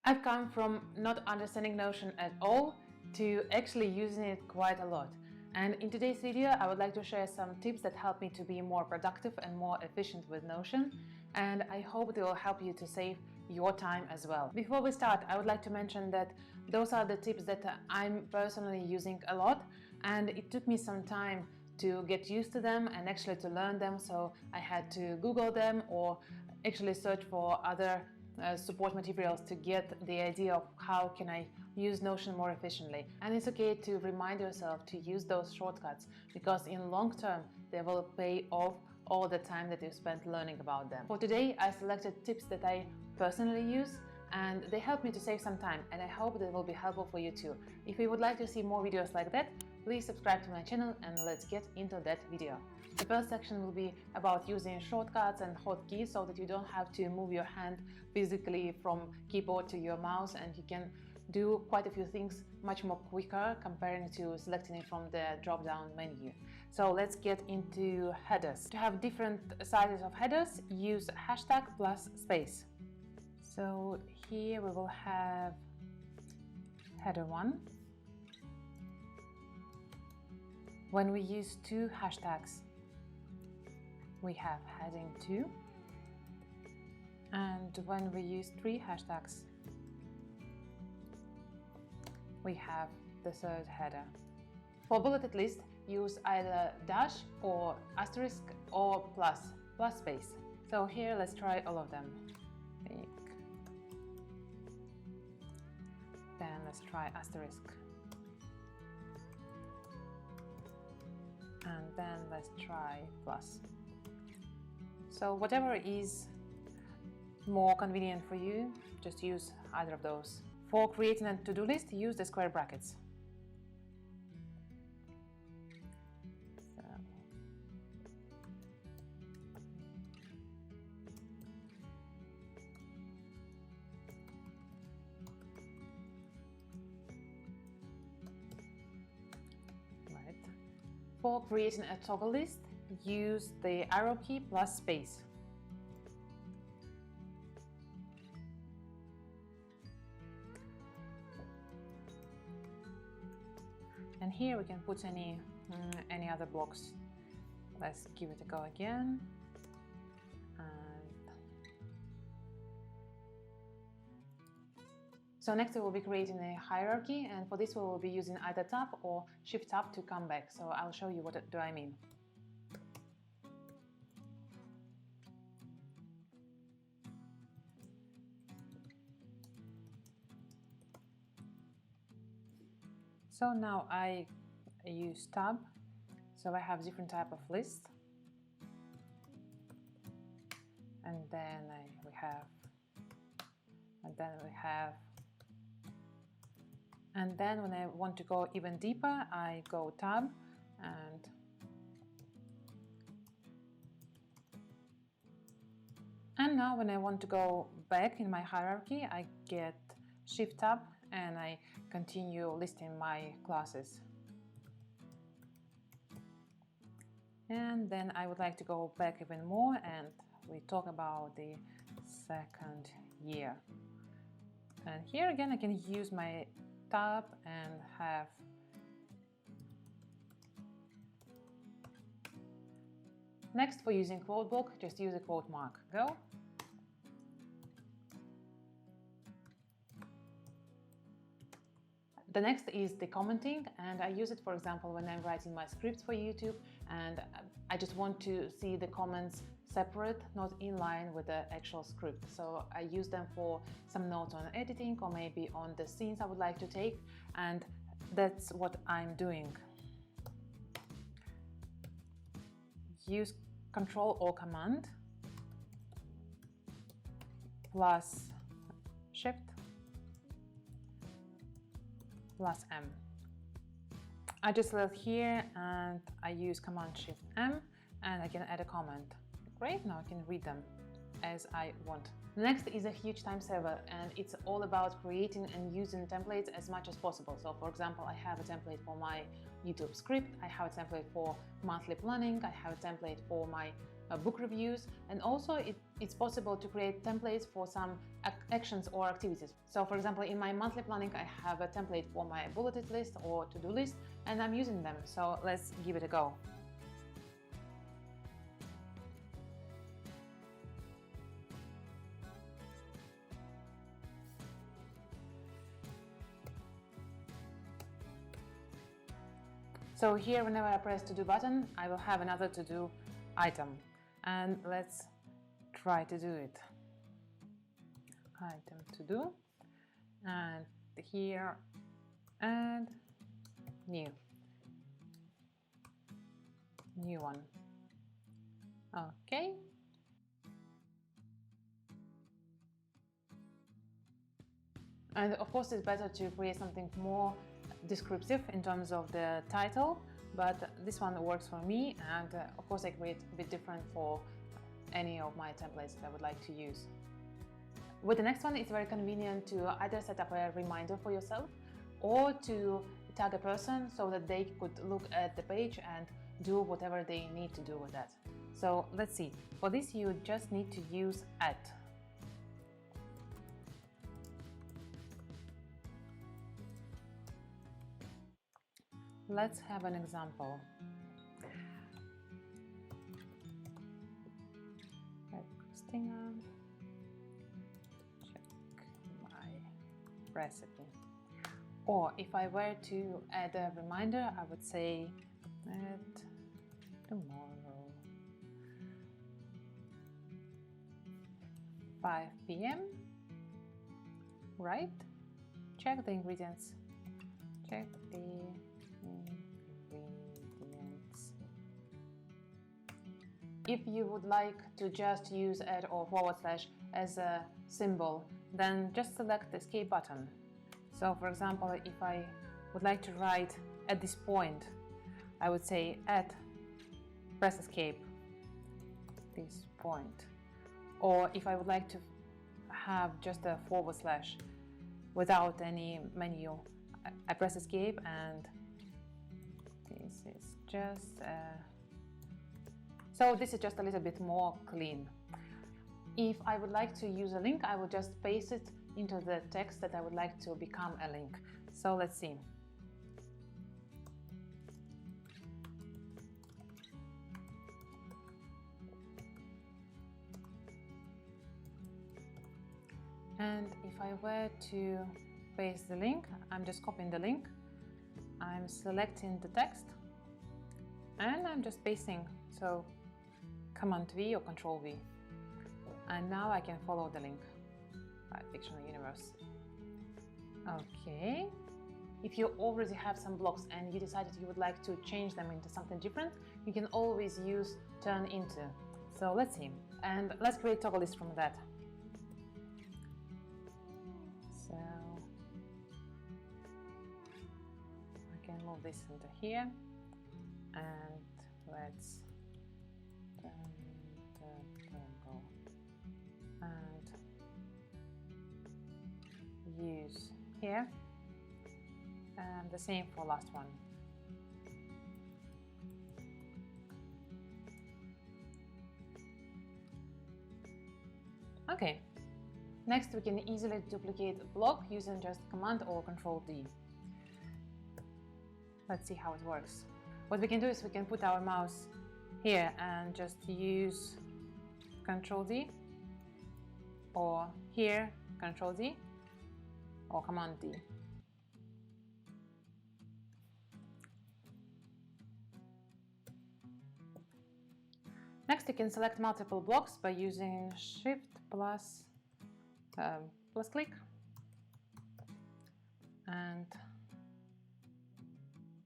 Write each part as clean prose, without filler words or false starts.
I've come from not understanding Notion at all to actually using it quite a lot. And in today's video, I would like to share some tips that help me to be more productive and more efficient with Notion. And I hope they will help you to save your time as well. Before we start, I would like to mention that those are the tips that I'm personally using a lot, and it took me some time to get used to them and actually to learn them. So I had to Google them or actually search for other support materials to get the idea of how can I use Notion more efficiently. And it's okay to remind yourself to use those shortcuts, because in long term they will pay off all the time that you spent learning about them. For today, I selected tips that I personally use, and they help me to save some time, and I hope they will be helpful for you too. If you would like to see more videos like that, please subscribe to my channel and let's get into that video. The first section will be about using shortcuts and hotkeys so that you don't have to move your hand physically from keyboard to your mouse, and you can do quite a few things much more quicker comparing to selecting it from the drop-down menu. So let's get into headers. To have different sizes of headers, use hashtag plus space. So here we will have header 1. When we use 2 hashtags, we have heading 2, and when we use 3 hashtags, we have the third header. For bulleted list, use either dash or asterisk or plus space. So here let's try all of them. Then let's try asterisk. And then let's try plus. So whatever is more convenient for you, just use either of those. For creating a to-do list, use the square brackets. For creating a toggle list, use the arrow key plus space. And here we can put any other blocks. Let's give it a go again. So next we will be creating a hierarchy, and for this we will be using either tab or shift tab to come back. So I'll show you what do I mean. So now I use tab, so I have different type of lists, and then we have, and then when I want to go even deeper, I go tab and now when I want to go back in my hierarchy, I get shift tab and I continue listing my classes. And then I would like to go back even more, and we talk about the second year. And here again I can use my tab and have next. For using quote block, just use a quote mark. Go. The next is the commenting, and I use it, for example, when I'm writing my scripts for YouTube and I just want to see the comments separate, not in line with the actual script. So I use them for some notes on editing or maybe on the scenes I would like to take, and that's what I'm doing. Use Control or Command plus Shift plus M. I just left here and I use Command Shift M, and I can add a comment. Great, now I can read them as I want. Next is a huge time saver, and it's all about creating and using templates as much as possible. So for example, I have a template for my YouTube script, I have a template for monthly planning, I have a template for my book reviews, and also it's possible to create templates for some actions or activities. So for example, in my monthly planning I have a template for my bulleted list or to-do list, and I'm using them, so let's give it a go. So here, whenever I press to do button, I will have another to do item, and let's try to do it. Item to do, and here, and new one. Okay. And of course it's better to create something more descriptive in terms of the title, but this one works for me, and of course I create a bit different for any of my templates that I would like to use. With the next one, it's very convenient to either set up a reminder for yourself or to tag a person so that they could look at the page and do whatever they need to do with that. So let's see. For this you just need to use @. Let's have an example. Kristina, check my recipe. Or if I were to add a reminder, I would say at tomorrow 5 p.m. Right? Check the ingredients. Check the ingredients. If you would like to just use @ or / as a symbol, then just select the escape button. So for example, if I would like to write at this point, I would say press escape, this point. Or if I would like to have just a / without any menu, I press escape, and this is just so this is just a little bit more clean. If I would like to use a link, I will just paste it into the text that I would like to become a link. So let's see. And if I were to paste the link, I'm just copying the link, I'm selecting the text, and I'm just pasting. So Command V or Control V. And now I can follow the link. Right, fictional universe. Okay. If you already have some blocks and you decided you would like to change them into something different, you can always use turn into. So let's see. And let's create toggle list from that. So I can move this into here, and let's go and use here, and the same for last one. Okay, next we can easily duplicate a block using just Command or Control D. Let's see how it works. What we can do is we can put our mouse here and just use Control D, or here Control D, or Command D. Next, you can select multiple blocks by using Shift plus click, and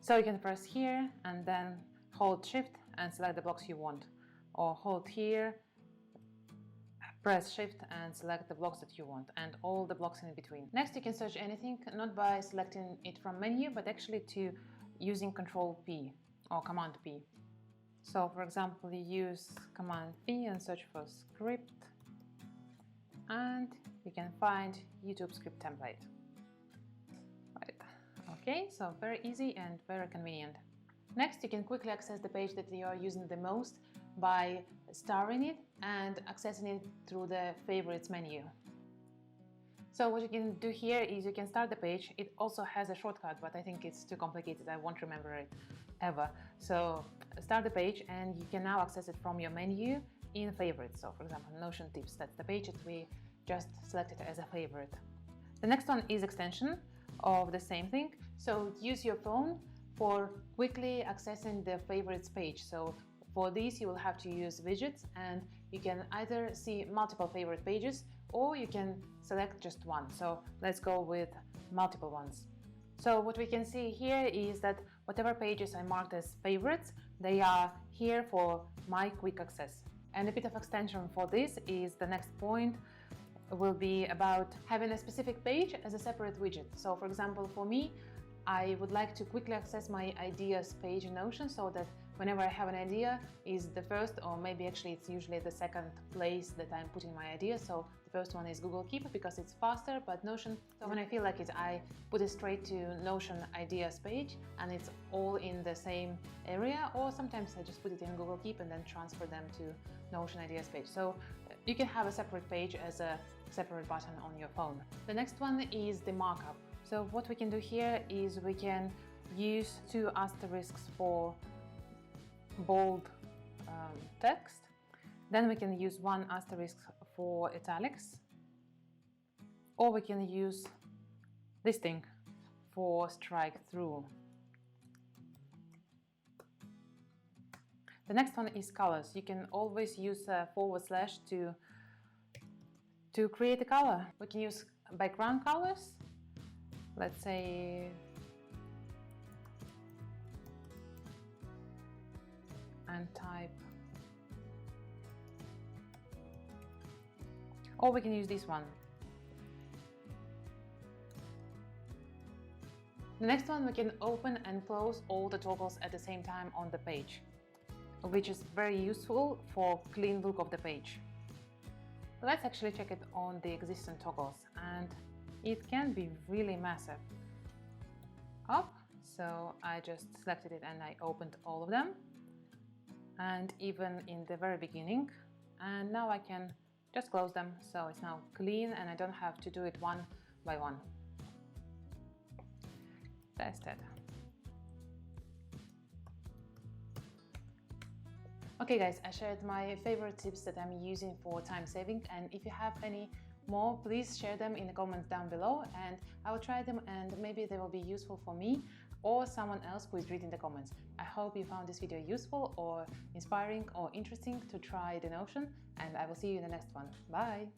so you can press here and then hold Shift and select the blocks you want, or hold here, press Shift and select the blocks that you want, and all the blocks in between. Next, you can search anything, not by selecting it from menu, but actually to using Control P or Command P. So for example, you use Command P and search for script, and you can find YouTube script template. Right. Okay, so very easy and very convenient. Next, you can quickly access the page that you are using the most by starring it and accessing it through the favorites menu. So what you can do here is you can start the page. It also has a shortcut, but I think it's too complicated. I won't remember it ever. So start the page and you can now access it from your menu in favorites. So for example, Notion tips, that's the page that we just selected as a favorite. The next one is extension of the same thing. So use your phone for quickly accessing the favorites page. So for these you will have to use widgets, and you can either see multiple favorite pages or you can select just one. So let's go with multiple ones. So what we can see here is that whatever pages I marked as favorites, they are here for my quick access. And a bit of extension for this is the next point will be about having a specific page as a separate widget. So for example, for me, I would like to quickly access my ideas page in Notion, so that whenever I have an idea is the first, or maybe actually it's usually the second place that I'm putting my ideas. So the first one is Google Keep because it's faster, but Notion, so when I feel like it, I put it straight to Notion ideas page and it's all in the same area, or sometimes I just put it in Google Keep and then transfer them to Notion ideas page. So you can have a separate page as a separate button on your phone. The next one is the markup. So what we can do here is we can use 2 asterisks for bold text. Then we can use 1 asterisk for italics, or we can use this thing for strike through. The next one is colors. You can always use a / to create a color. We can use background colors. Let's say and type, or we can use this one. The next one, we can open and close all the toggles at the same time on the page, which is very useful for clean look of the page. Let's actually check it on the existing toggles, and it can be really massive. Up, so I just selected it and I opened all of them, and even in the very beginning, and now I can just close them, so it's now clean and I don't have to do it one by one. Test it. Okay guys, I shared my favorite tips that I'm using for time saving, and if you have any more, please share them in the comments down below and I will try them, and maybe they will be useful for me or someone else who is reading the comments. I hope you found this video useful or inspiring or interesting to try the Notion, and I will see you in the next one. Bye!